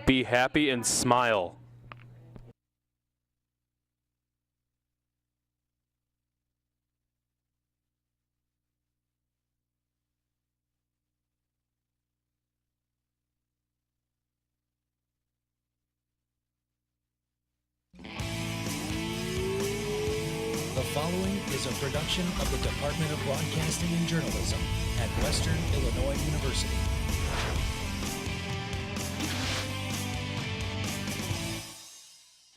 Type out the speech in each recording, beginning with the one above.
Be happy and smile. The following is a production of the Department of Broadcasting and Journalism at Western Illinois University.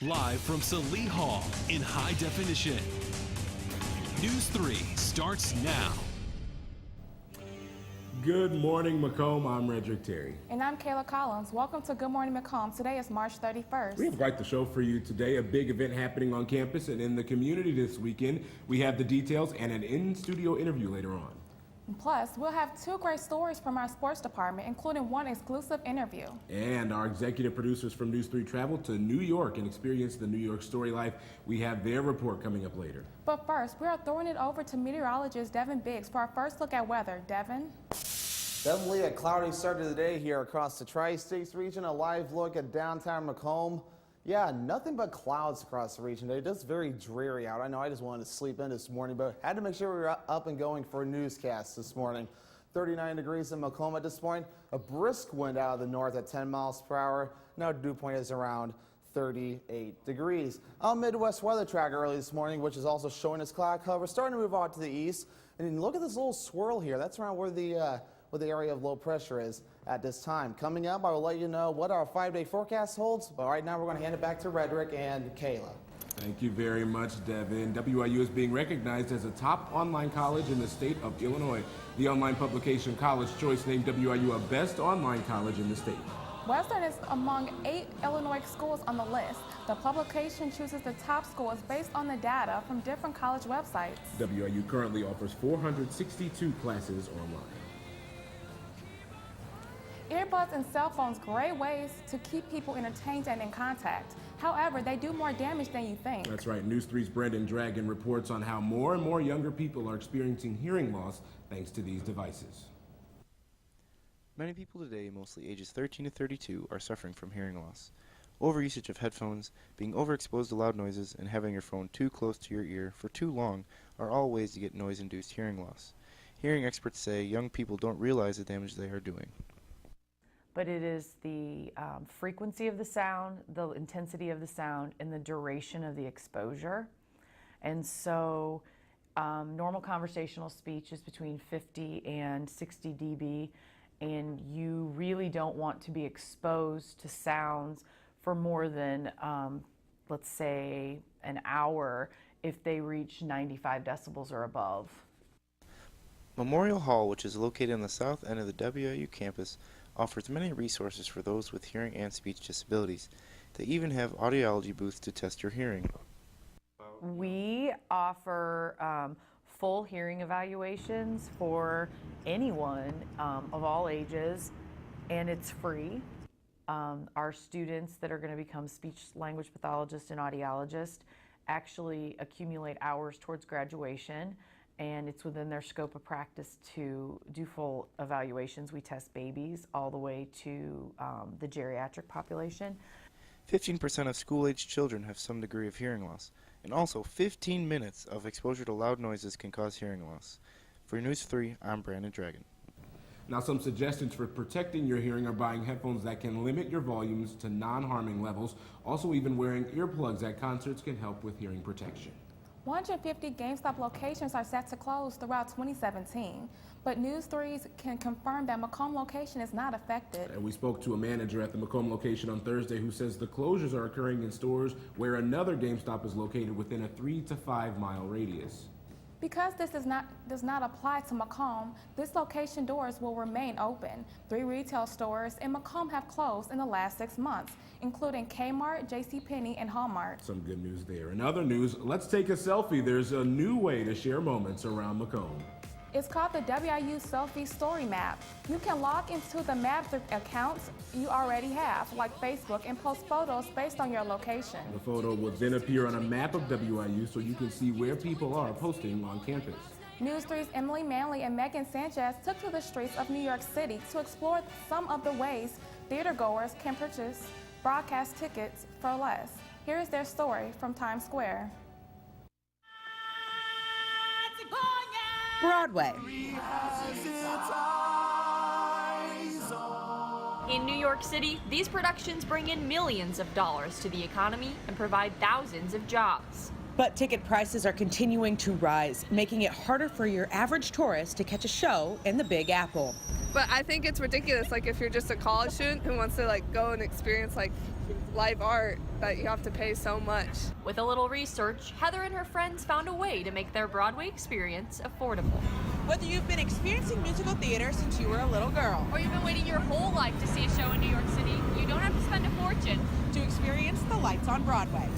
Live from Salee Hall in high definition. News 3 starts now. Good morning, Macomb. I'm Redrick Terry. And I'm Kayla Collins. Welcome to Good Morning Macomb. Today is March 31st. We have quite the show for you today. A big event happening on campus and in the community this weekend. We have the details and an in-studio interview later on. Plus, we'll have two great stories from our sports department, including one exclusive interview. And our executive producers from News 3 traveled to New York and experienced the New York story life. We have their report coming up later. But first, we are throwing it over to meteorologist Devin Biggs for our first look at weather. Devin? Definitely a cloudy start to the day here across the Tri-States region. A live look at downtown Macomb. Yeah, nothing but clouds across the region today. It is very dreary out. I know I just wanted to sleep in this morning, but had to make sure we were up and going for a newscast this morning. 39 degrees in Macomb at this point. A brisk wind out of the north at 10 miles per hour. Now dew point is around 38 degrees. Our Midwest weather tracker early this morning, which is also showing us cloud cover, starting to move out to the east. And look at this little swirl here. That's around where the area of low pressure is at this time. Coming up, I will let you know what our 5-day forecast holds, but right now we're going to hand it back to Redrick and Kayla. Thank you very much, Devin. WIU is being recognized as a top online college in the state of Illinois. The online publication College Choice named WIU a best online college in the state. Western is among 8 Illinois schools on the list. The publication chooses the top schools based on the data from different college websites. WIU currently offers 462 classes online. Earbuds and cell phones, great ways to keep people entertained and in contact. However, they do more damage than you think. That's right. News 3's Brendan Dragon reports on how more and more younger people are experiencing hearing loss thanks to these devices. Many people today, mostly ages 13 to 32, are suffering from hearing loss. Overusage of headphones, being overexposed to loud noises, and having your phone too close to your ear for too long are all ways to get noise-induced hearing loss. Hearing experts say young people don't realize the damage they are doing. But it is the frequency of the sound, the intensity of the sound, and the duration of the exposure. And so normal conversational speech is between 50 and 60 dB, and you really don't want to be exposed to sounds for more than, let's say, an hour if they reach 95 decibels or above. Memorial Hall, which is located on the south end of the WIU campus, offers many resources for those with hearing and speech disabilities. They even have audiology booths to test your hearing. We offer full hearing evaluations for anyone of all ages, and it's free. Our students that are going to become speech language pathologists and audiologists actually accumulate hours towards graduation, and it's within their scope of practice to do full evaluations. We test babies all the way to the geriatric population. 15% of school-aged children have some degree of hearing loss, and also 15 minutes of exposure to loud noises can cause hearing loss. For News 3, I'm Brandon Dragon. Now, some suggestions for protecting your hearing are buying headphones that can limit your volumes to non-harming levels. Also, even wearing earplugs at concerts can help with hearing protection. 150 GameStop locations are set to close throughout 2017, but News 3 can confirm that Macomb location is not affected. And we spoke to a manager at the Macomb location on Thursday who says the closures are occurring in stores where another GameStop is located within a 3 to 5 mile radius. Because this does not apply to Macomb, this location doors will remain open. 3 retail stores in Macomb have closed in the last 6 months, including Kmart, JCPenney, and Hallmark. Some good news there. In other news, let's take a selfie. There's a new way to share moments around Macomb. It's called the WIU Selfie Story Map. You can log into the map through accounts you already have, like Facebook, and post photos based on your location. The photo will then appear on a map of WIU so you can see where people are posting on campus. News 3's Emily Manley and Megan Sanchez took to the streets of New York City to explore some of the ways Theatergoers can purchase broadcast tickets for less. Here is their story from Times Square. Broadway. In New York City, these productions bring in millions of dollars to the economy and provide thousands of jobs. But ticket prices are continuing to rise, making it harder for your average tourist to catch a show in the Big Apple. But I think it's ridiculous, like if you're just a college student who wants to go and experience live art, that you have to pay so much. With a little research, Heather and her friends found a way to make their Broadway experience affordable. Whether you've been experiencing musical theater since you were a little girl, Or you've been waiting your whole life to see a show in New York City, you don't have to spend a fortune. to experience the lights on Broadway.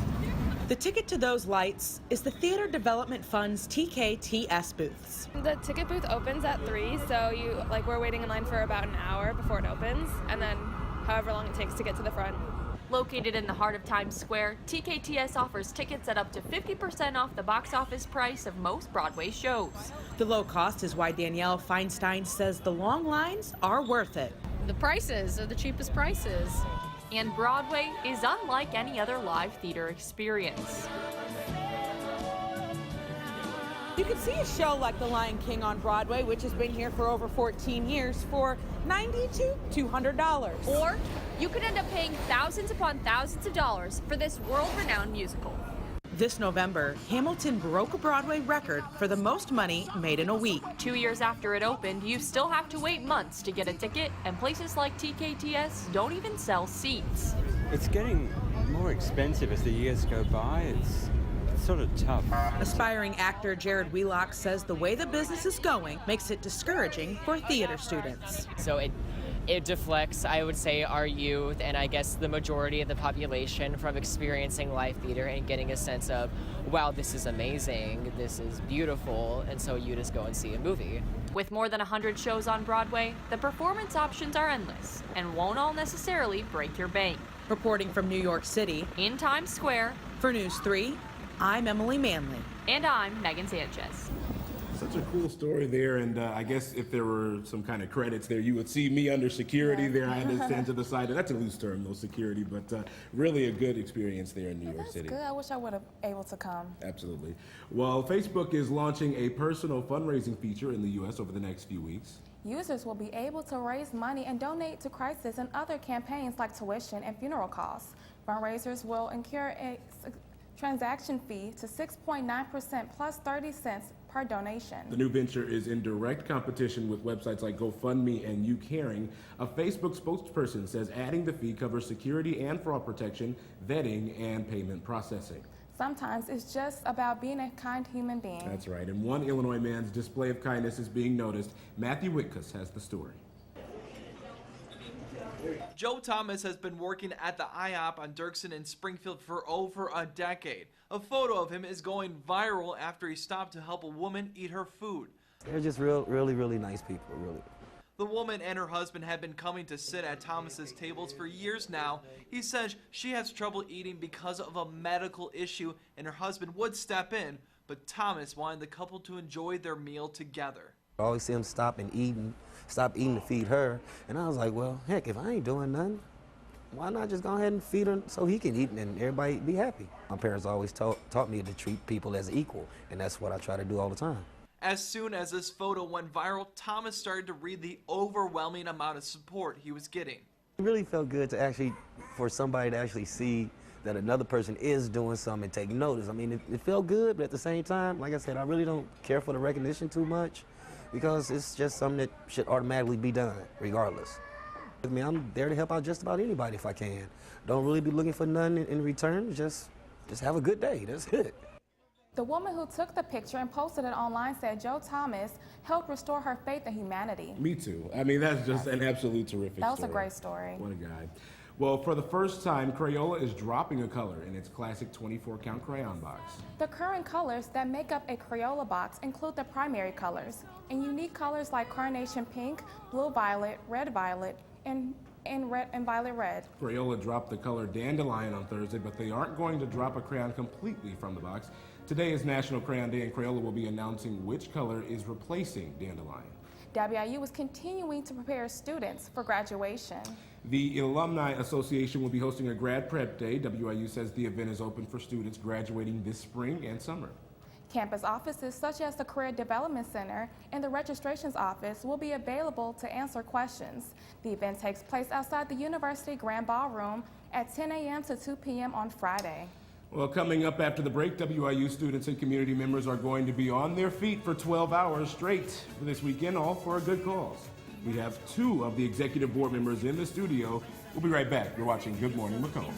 The ticket to those lights is the Theater Development Fund's TKTS booths. The ticket booth opens at 3, so we're waiting in line for about an hour before it opens, and then however long it takes to get to the front. Located in the heart of Times Square, TKTS offers tickets at up to 50% off the box office price of most Broadway shows. The low cost is why Danielle Feinstein says the long lines are worth it. The prices are the cheapest prices. And Broadway is unlike any other live theater experience. You can see a show like The Lion King on Broadway, which has been here for over 14 years, for $90 to $200. Or you could end up paying thousands upon thousands of dollars for this world-renowned musical. This November, Hamilton broke a Broadway record for the most money made in a week. 2 years after it opened, you still have to wait months to get a ticket, and places like TKTS don't even sell seats. It's getting more expensive as the years go by. It's sort of tough. Aspiring actor Jared Wheelock says the way the business is going makes it discouraging for theater students. So it deflects, I would say, our youth and I guess the majority of the population from experiencing live theater and getting a sense of, wow, this is amazing, this is beautiful, and so you just go and see a movie. With more than 100 shows on Broadway, the performance options are endless and won't all necessarily break your bank. Reporting from New York City, In Times Square, for News 3, I'm Emily Manley. and I'm Megan Sanchez. Such a cool story there, and I guess if there were some kind of credits there, you would see me under security there. I had to stand to the side. That's a loose term, though, security, but really a good experience there in New York City. That's good. I wish I would have able to come. Absolutely. Well, Facebook is launching a personal fundraising feature in the U.S. over the next few weeks. Users will be able to raise money and donate to crisis and other campaigns like tuition and funeral costs. Fundraisers will incur a transaction fee to 6.9% plus 30 cents per donation. The new venture is in direct competition with websites like GoFundMe and YouCaring. A Facebook spokesperson says adding the fee covers security and fraud protection, vetting, and payment processing. Sometimes it's just about being a kind human being. That's right, and one Illinois man's display of kindness is being noticed. Matthew Whitkus has the story. Joe Thomas has been working at the IHOP on Dirksen in Springfield for over a decade. A photo of him is going viral after he stopped to help a woman eat her food. They're just really nice people, really. The woman and her husband have been coming to sit at Thomas's tables for years now. He says she has trouble eating because of a medical issue and her husband would step in, but Thomas wanted the couple to enjoy their meal together. I always see him stop eating to feed her, and I was like, well, heck, if I ain't doing nothing, why not just go ahead and feed her so he can eat and everybody be happy? My parents always taught me to treat people as equal, and that's what I try to do all the time. As soon as this photo went viral, Thomas started to read the overwhelming amount of support he was getting. It really felt good to for somebody to actually see that another person is doing something and take notice. I mean, it felt good, but at the same time, like I said, I really don't care for the recognition too much because it's just something that should automatically be done, regardless. I mean, I'm there to help out just about anybody if I can. Don't really be looking for nothing in return, just have a good day, that's it. The woman who took the picture and posted it online said Joe Thomas helped restore her faith in humanity. Me too. I mean, that's just an absolute terrific story. That was a great story. What a guy. Well, for the first time, Crayola is dropping a color in its classic 24-count crayon box. The current colors that make up a Crayola box include the primary colors, and unique colors like carnation pink, blue violet, red violet, and violet red. Crayola dropped the color dandelion on Thursday, but they aren't going to drop a crayon completely from the box. Today is National Crayon Day, and Crayola will be announcing which color is replacing dandelion. WIU is continuing to prepare students for graduation. The Alumni Association will be hosting a grad prep day. WIU says the event is open for students graduating this spring and summer. Campus offices such as the Career Development Center and the Registrations Office will be available to answer questions. The event takes place outside the University Grand Ballroom at 10 a.m. to 2 p.m. on Friday. Well, coming up after the break, WIU students and community members are going to be on their feet for 12 hours straight this weekend, all for a good cause. We have two of the executive board members in the studio. We'll be right back. You're watching Good Morning Macomb.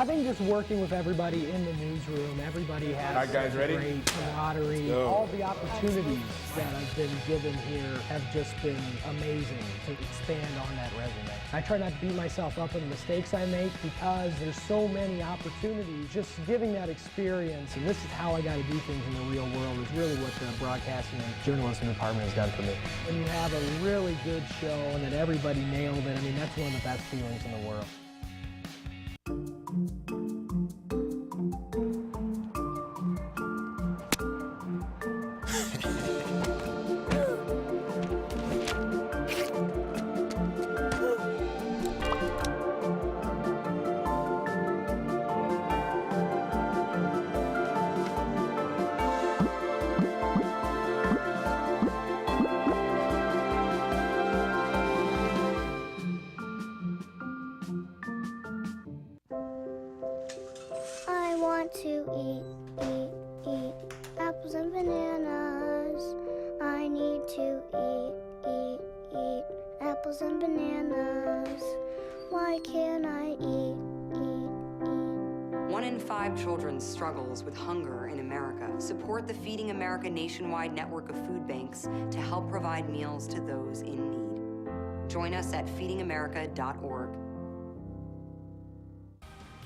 I think just working with everybody in the newsroom, everybody has All right, guys, ready? great camaraderie. All the opportunities that I've been given here have just been amazing to expand on that resume. I try not to beat myself up on the mistakes I make because there's so many opportunities. Just giving that experience, and this is how I got to do things in the real world, is really what the broadcasting and journalism department has done for me. When you have a really good show and that everybody nailed it, I mean, that's one of the best feelings in the world. I want to eat apples and bananas. I need to eat apples and bananas. Why can't I eat? 1 in 5 children struggles with hunger in America. Support the Feeding America nationwide network of food banks to help provide meals to those in need. Join us at feedingamerica.org.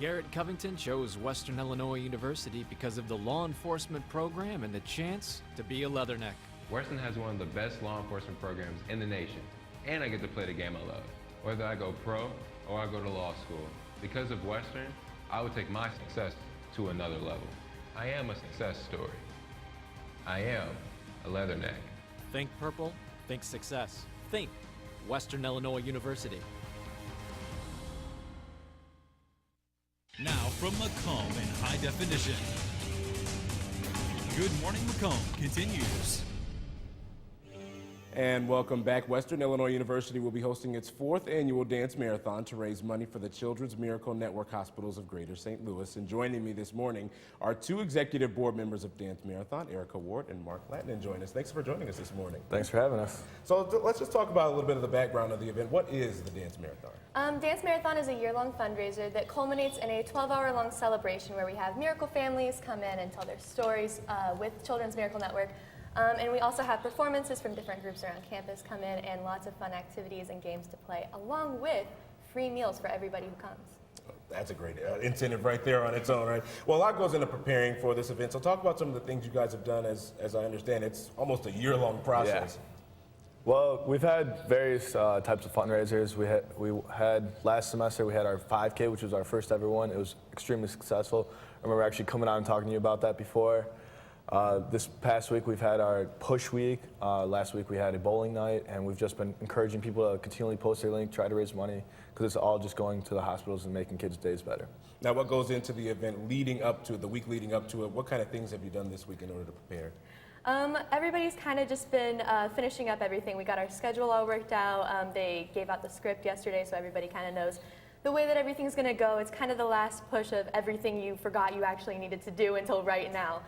Garrett Covington chose Western Illinois University because of the law enforcement program and the chance to be a leatherneck. Western has one of the best law enforcement programs in the nation, and I get to play the game I love. Whether I go pro or I go to law school, because of Western, I would take my success to another level. I am a success story. I am a leatherneck. Think purple, think success. Think Western Illinois University. Now from Macomb in high definition. Good Morning Macomb continues. And welcome back. Western Illinois University will be hosting its 4th annual dance marathon to raise money for the Children's Miracle Network Hospitals of Greater St. Louis. And joining me this morning are 2 executive board members of Dance Marathon, Erica Ward and Mark Latin, join us. Thanks for joining us this morning. Thanks for having us. So let's just talk about a little bit of the background of the event. What is the Dance Marathon? Dance Marathon is a year-long fundraiser that culminates in a 12-hour-long celebration where we have miracle families come in and tell their stories with Children's Miracle Network. And we also have performances from different groups around campus come in and lots of fun activities and games to play, along with free meals for everybody who comes. That's a great incentive right there on its own, right? Well, a lot goes into preparing for this event. So talk about some of the things you guys have done. As I understand, it's almost a year-long process. Yeah. Well, we've had various types of fundraisers. We had last semester, we had our 5K, which was our first ever one. It was extremely successful. I remember actually coming out and talking to you about that before. This past week, we've had our push week. Last week, we had a bowling night, and we've just been encouraging people to continually post their link, try to raise money, because it's all just going to the hospitals and making kids' days better. Now, what goes into the event leading up to it, the week leading up to it? What kind of things have you done this week in order to prepare? Everybody's kind of just been finishing up everything. We got our schedule all worked out. They gave out the script yesterday, so everybody kind of knows the way that everything's going to go. It's kind of the last push of everything you forgot you actually needed to do until right now.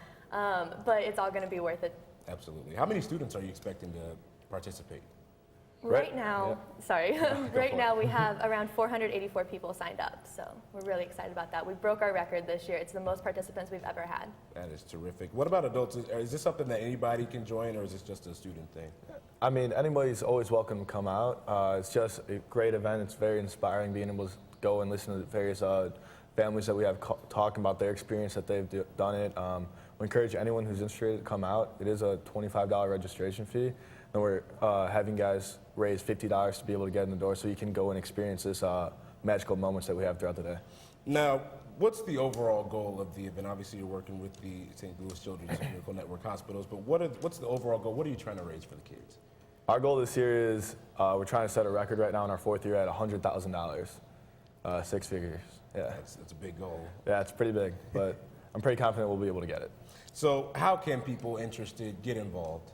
But it's all going to be worth it. Absolutely. How many students are you expecting to participate? Right now, sorry, right now we have around 484 people signed up, so we're really excited about that. We broke our record this year. It's the most participants we've ever had. That is terrific. What about adults? Is this something that anybody can join, or is this just a student thing? I mean, anybody's always welcome to come out. It's just a great event. It's very inspiring being able to go and listen to the various families that we have talking about their experience that they've done it. We encourage anyone who's interested to come out. It is a $25 registration fee. And we're having guys raise $50 to be able to get in the door so you can go and experience this magical moments that we have throughout the day. Now, What's the overall goal of the event? Obviously, you're working with the St. Louis Children's Miracle Network Hospitals, but what's the overall goal? What are you trying to raise for the kids? Our goal this year is we're trying to set a record right now in our 4th year at $100,000, 6 figures. Yeah, that's a big goal. Yeah, it's pretty big, but I'm pretty confident we'll be able to get it. So how can people interested get involved?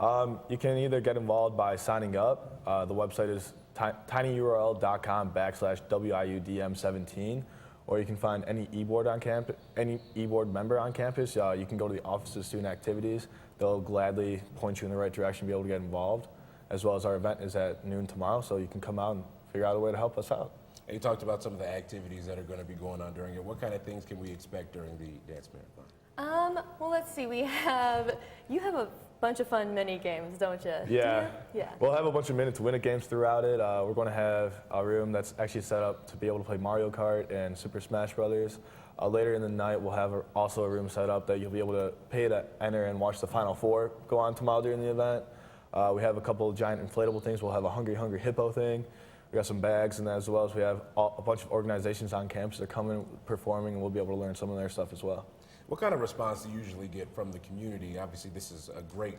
You can either get involved by signing up. The website is tinyurl.com/WIUDM17, or you can find any e-board on campus, any e-board member on campus. You can go to the Office of Student Activities. They'll gladly point you in the right direction, be able to get involved, as well as our event is at noon tomorrow, so you can come out and figure out a way to help us out. And you talked about some of the activities that are going to be going on during it. What kind of things can we expect during the dance marathon? Well, let's see. You have a bunch of fun mini games, don't you? Yeah. Yeah. We'll have a bunch of minute-to-win-it games throughout it. We're going to have a room that's actually set up to be able to play Mario Kart and Super Smash Brothers. Later in the night, we'll have also a room set up that you'll be able to pay to enter and watch the Final Four go on tomorrow during the event. We have a couple of giant inflatable things. We'll have a Hungry Hungry Hippo thing. We got some bags, and as well as we have a bunch of organizations on campus that are coming, performing, and we'll be able to learn some of their stuff as well. What kind of response do you usually get from the community? Obviously, this is a great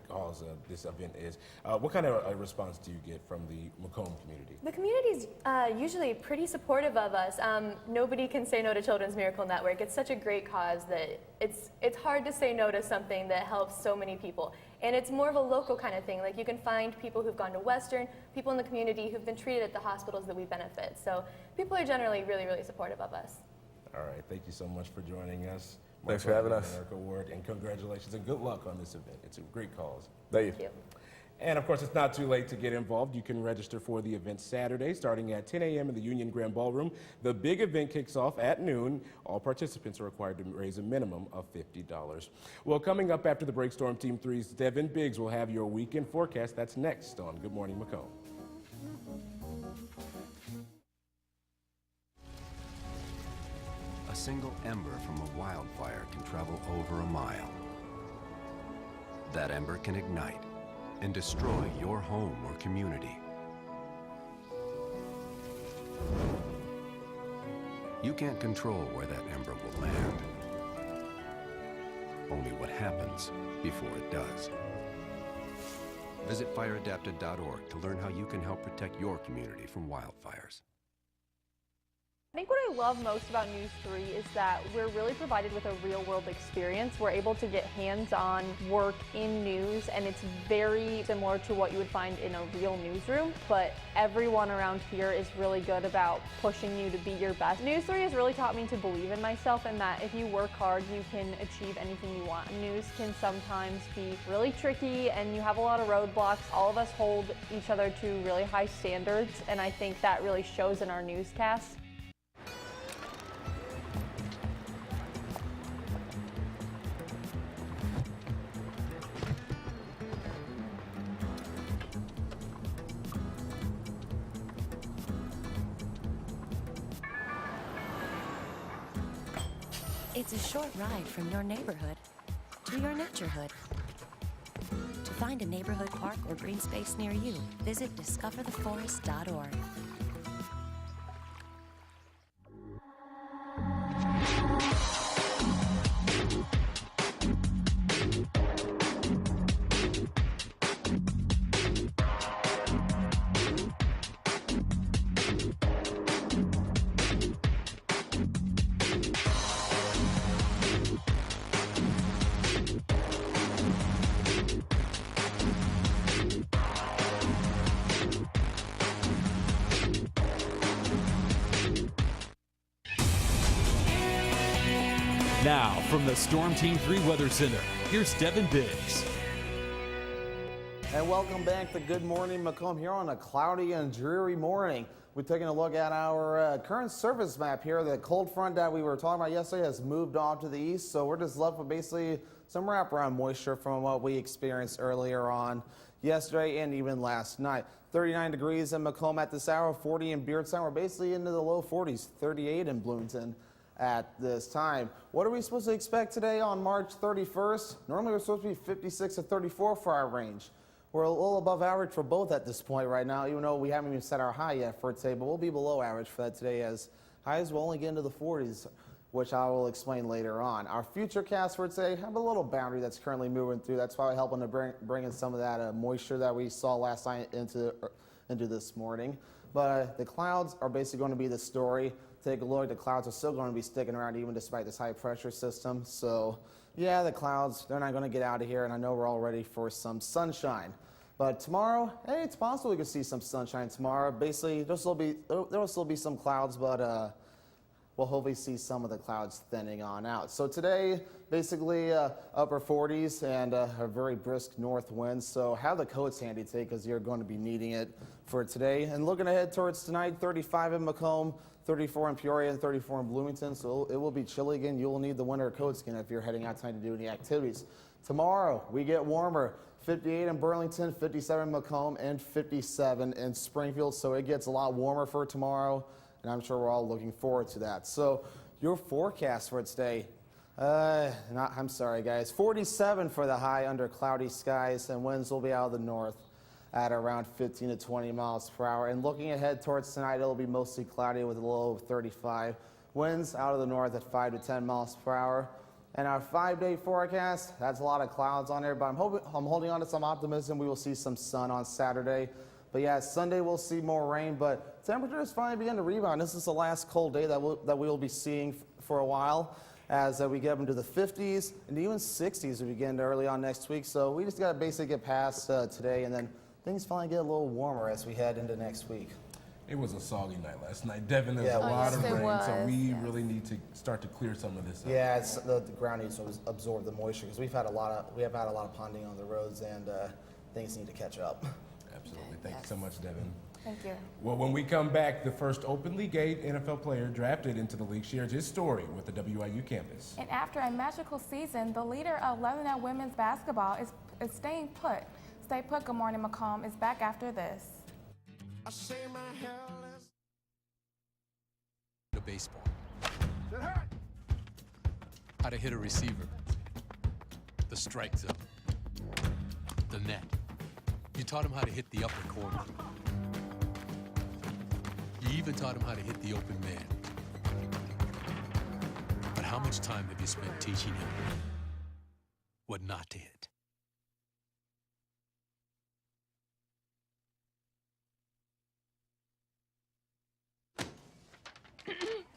cause this event is. What kind of response do you get from the Macomb community? The community's usually pretty supportive of us. Nobody can say no to Children's Miracle Network. It's such a great cause that it's hard to say no to something that helps so many people. And it's more of a local kind of thing. Like, you can find people who've gone to Western, people in the community who've been treated at the hospitals that we benefit. So people are generally really, really supportive of us. All right, thank you so much for joining us. Thanks for having us. America Award, and congratulations and good luck on this event. It's a great cause. Thank you. And of course, it's not too late to get involved. You can register for the event Saturday, starting at 10 a.m. in the Union Grand Ballroom. The big event kicks off at noon. All participants are required to raise a minimum of $50. Well, coming up after the break, Storm Team 3's Devin Biggs will have your weekend forecast. That's next on Good Morning Macomb. A single ember from a wildfire can travel over a mile. That ember can ignite and destroy your home or community. You can't control where that ember will land. Only what happens before it does. Visit fireadapted.org to learn how you can help protect your community from wildfires. I think what I love most about News 3 is that we're really provided with a real-world experience. We're able to get hands-on work in news, and it's very similar to what you would find in a real newsroom, but everyone around here is really good about pushing you to be your best. News 3 has really taught me to believe in myself, and that if you work hard, you can achieve anything you want. News can sometimes be really tricky, and you have a lot of roadblocks. All of us hold each other to really high standards, and I think that really shows in our newscasts. It's a short ride from your neighborhood to your naturehood. To find a neighborhood park or green space near you, visit discovertheforest.org. Now, from the Storm Team 3 Weather Center, here's Devin Biggs. And welcome back to Good Morning Macomb here on a cloudy and dreary morning. We're taking a look at our current surface map here. The cold front that we were talking about yesterday has moved off to the east, so we're just left with basically some wraparound moisture from what we experienced earlier on yesterday and even last night. 39 degrees in Macomb at this hour, 40 in Beardstown. We're basically into the low 40s, 38 in Bloomington at this time. What are we supposed to expect today on March 31st? Normally we're supposed to be 56 to 34 for our range. We're a little above average for both at this point right now, even though we haven't even set our high yet for today, but we'll be below average for that today as Highs will only get into the 40s, which I will explain later on. Our future cast for today have a little boundary that's currently moving through. That's why we're helping to bring in some of that moisture that we saw last night into this morning. But the clouds are basically going to be the story. Take a look, the clouds are still going to be sticking around even despite this high pressure system. So yeah, the clouds, they're not going to get out of here, and I know we're all ready for some sunshine. But tomorrow, hey, it's possible we could see some sunshine tomorrow. Basically, there will still be some clouds, but we'll hopefully see some of the clouds thinning on out. So today, basically upper 40s and a very brisk north wind. So have the coats handy today because you're going to be needing it for today. And looking ahead towards tonight, 35 in Macomb, 34 in Peoria, and 34 in Bloomington. So it will be chilly again. You will need the winter coat skin if you're heading out tonight to do any activities. Tomorrow, we get warmer. 58 in Burlington, 57 in Macomb, and 57 in Springfield. So it gets a lot warmer for tomorrow, and I'm sure we're all looking forward to that. So your forecast for today, I'm sorry guys, 47 for the high under cloudy skies, and winds will be out of the north at around 15 to 20 miles per hour. And looking ahead towards tonight, it'll be mostly cloudy with a low of 35. Winds out of the north at 5 to 10 miles per hour. And our 5-day forecast, that's a lot of clouds on there, but I'm holding on to some optimism. We will see some sun on Saturday. But yeah, Sunday we'll see more rain, but temperatures finally begin to rebound. This is the last cold day that we'll be seeing for a while as we get up into the 50s and even 60s we begin early on next week. So we just got to basically get past today, and then things finally get a little warmer as we head into next week. It was a soggy night last night. Devin, there's a lot of rain, so we really need to start to clear some of this up. Yeah, the ground needs to absorb the moisture because we have had a lot of ponding on the roads, and things need to catch up. Absolutely. Thank you so much, Devin. Thank you. Well, when we come back, the first openly gay NFL player drafted into the league shares his story with the WIU campus. And after a magical season, the leader of Lebanon women's basketball is staying put. Stay put, Good Morning Macomb is back after this. I say my hell is to baseball. How to hit a receiver. The strike zone. The net. You taught him how to hit the upper corner. You even taught him how to hit the open man. But how much time have you spent teaching him what not to hit?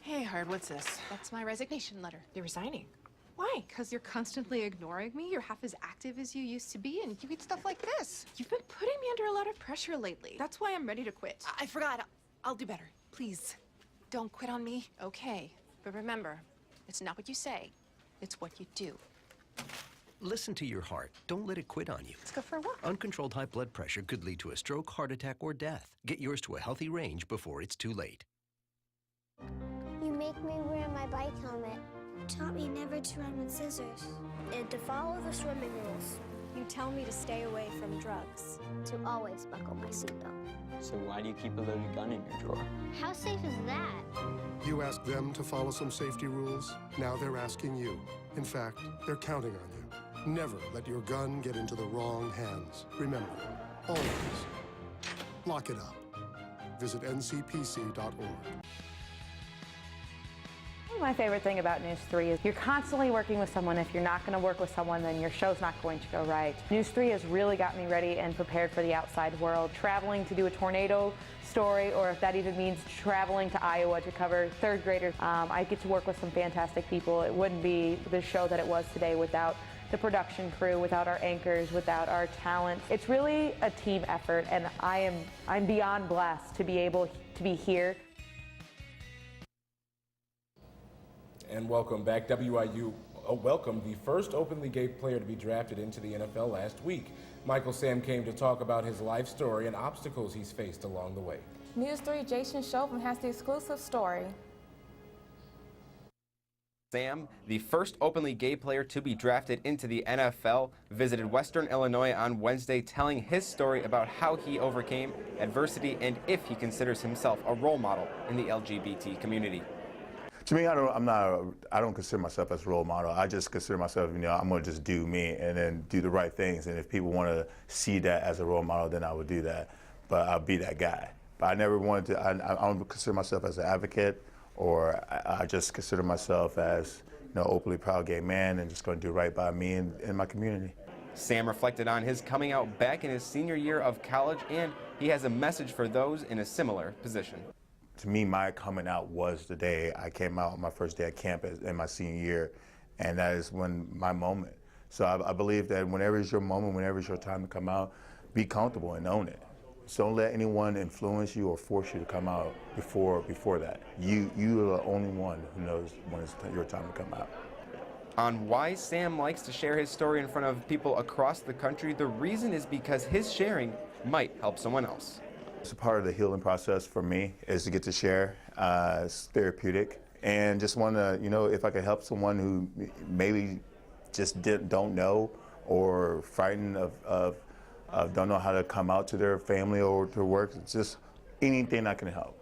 Hey, Hard, what's this? That's my resignation letter. You're resigning? Why? Because you're constantly ignoring me. You're half as active as you used to be, and you eat stuff like this. You've been putting me under a lot of pressure lately. That's why I'm ready to quit. I forgot. I'll do better. Please, don't quit on me. Okay. But remember, it's not what you say. It's what you do. Listen to your heart. Don't let it quit on you. Let's go for a walk. Uncontrolled high blood pressure could lead to a stroke, heart attack, or death. Get yours to a healthy range before it's too late. You make me wear my bike helmet. Taught me never to run with scissors. And to follow the swimming rules. You tell me to stay away from drugs. To always buckle my seatbelt. So why do you keep a loaded gun in your drawer? How safe is that? You asked them to follow some safety rules. Now they're asking you. In fact, they're counting on you. Never let your gun get into the wrong hands. Remember, always lock it up. Visit ncpc.org. My favorite thing about NEWS3 is you're constantly working with someone. If you're not going to work with someone, then your show's not going to go right. NEWS3 has really got me ready and prepared for the outside world. Traveling to do a tornado story, or if that even means traveling to Iowa to cover third graders. I get to work with some fantastic people. It wouldn't be the show that it was today without the production crew, without our anchors, without our talent. It's really a team effort, and I'm beyond blessed to be able to be here. And welcome back. WIU welcomed the first openly gay player to be drafted into the NFL last week. Michael Sam came to talk about his life story and obstacles he's faced along the way. NEWS3 Jason Chauvin has the exclusive story. Sam, the first openly gay player to be drafted into the NFL, visited Western Illinois on Wednesday, telling his story about how he overcame adversity and if he considers himself a role model in the LGBT community. To me, I don't consider myself as a role model. I just consider myself, I'm going to just do me and then do the right things. And if people want to see that as a role model, then I would do that. But I'll be that guy. But I never wanted to. I don't consider myself as an advocate or I just consider myself as, you know, openly proud gay man and just going to do right by me and my community. Sam reflected on his coming out back in his senior year of college, and he has a message for those in a similar position. To me, my coming out was the day I came out on my first day at campus in my senior year, and that is when my moment. So I believe that whenever it's your moment, whenever it's your time to come out, be comfortable and own it. So don't let anyone influence you or force you to come out before that. You are the only one who knows when it's your time to come out. On why Sam likes to share his story in front of people across the country, the reason is because his sharing might help someone else. It's a part of the healing process for me, is to get to share. It's therapeutic, and just want to, you know, if I could help someone who maybe just don't know, or frightened of don't know how to come out to their family or to work, it's just anything I can help.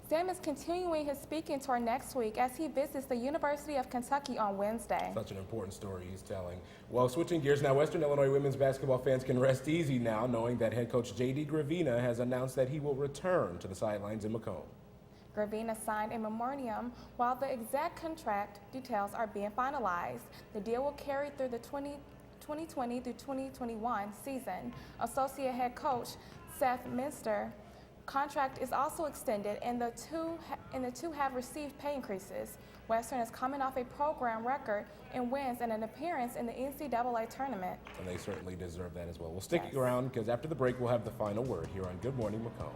Sam is continuing his speaking tour next week as he visits the University of Kentucky on Wednesday. Such an important story he's telling. Well, switching gears now, Western Illinois women's basketball fans can rest easy now, knowing that head coach J.D. Gravina has announced that he will return to the sidelines in Macomb. Gravina signed a memorandum while the exact contract details are being finalized. The deal will carry through the 2020 through 2021 season. Associate head coach Seth Minster contract is also extended, and the two have received pay increases. Western is coming off a program record in wins and an appearance in the NCAA tournament. And they certainly deserve that as well. We'll stick around because after the break, we'll have the final word here on Good Morning Macomb.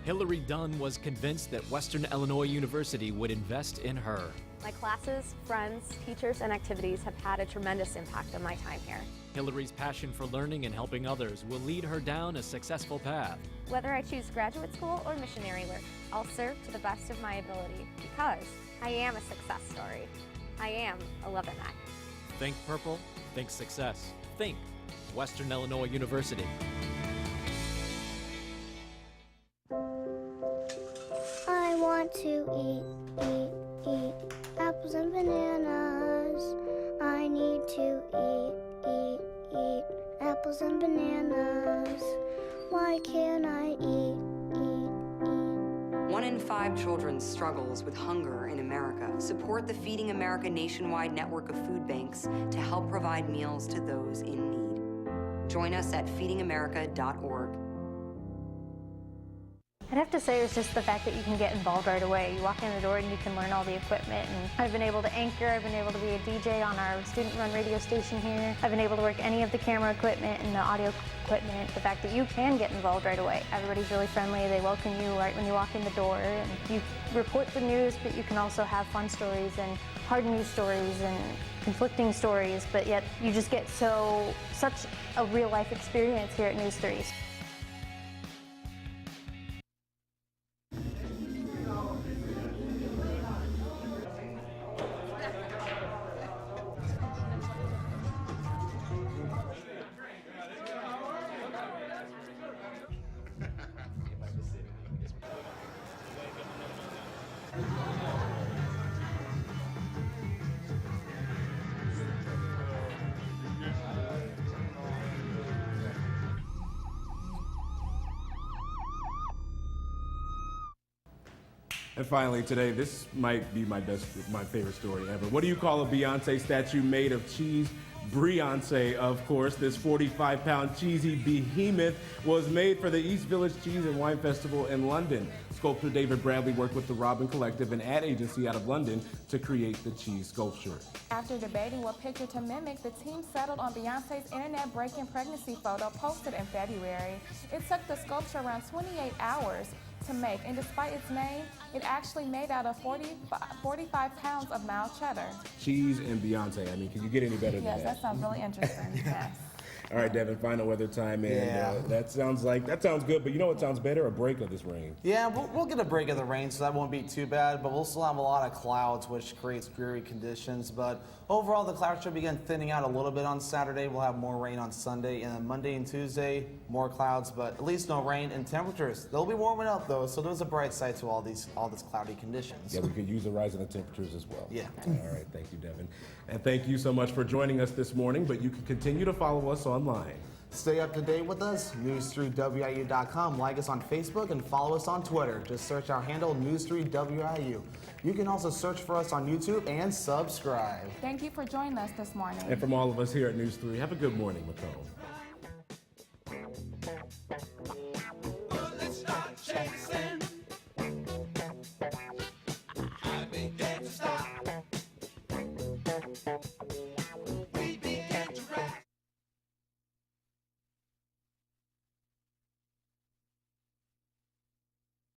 Hillary Dunn was convinced that Western Illinois University would invest in her. My classes, friends, teachers, and activities have had a tremendous impact on my time here. Hillary's passion for learning and helping others will lead her down a successful path. Whether I choose graduate school or missionary work, I'll serve to the best of my ability because I am a success story. I am a Lebanon. Think purple, think success. Think Western Illinois University. I want to eat apples and bananas. I need to eat apples and bananas. Why can't I eat? 1 in 5 children struggles with hunger in America. Support the Feeding America nationwide network of food banks to help provide meals to those in need. Join us at feedingamerica.org. I'd have to say it was just the fact that you can get involved right away. You walk in the door and you can learn all the equipment. And I've been able to anchor, I've been able to be a DJ on our student-run radio station here. I've been able to work any of the camera equipment and the audio equipment. The fact that you can get involved right away. Everybody's really friendly. They welcome you right when you walk in the door. And you report the news, but you can also have fun stories and hard news stories and conflicting stories, but yet you just get such a real-life experience here at NEWS3. And finally today, this might be my favorite story ever. What do you call a Beyonce statue made of cheese? Beyonce, of course. This 45-pound cheesy behemoth was made for the East Village Cheese and Wine Festival in London. Sculptor David Bradley worked with the Robin Collective, an ad agency out of London, to create the cheese sculpture. After debating what picture to mimic, the team settled on Beyonce's internet-breaking pregnancy photo posted in February. It took the sculpture around 28 hours to make, and despite its name, it actually made out of 45 pounds of mild cheddar. Cheese and Beyonce. I mean, can you get any better than that? Yes, that sounds really interesting. Yes. All right, Devin, final weather time, and that sounds good, but you know what sounds better? A break of this rain. Yeah, we'll get a break of the rain, so that won't be too bad, but we'll still have a lot of clouds, which creates dreary conditions. But overall, the clouds should begin thinning out a little bit on Saturday. We'll have more rain on Sunday, and then Monday and Tuesday, more clouds, but at least no rain. And temperatures, they'll be warming up, though, so there's a bright side to all these cloudy conditions. Yeah, we could use a rise in the temperatures as well. Yeah. All right, thank you, Devin. And thank you so much for joining us this morning, but you can continue to follow us online. Stay up to date with us, news3wiu.com. Like us on Facebook and follow us on Twitter. Just search our handle, news3wiu. You can also search for us on YouTube and subscribe. Thank you for joining us this morning. And from all of us here at News 3, have a good morning, Macomb.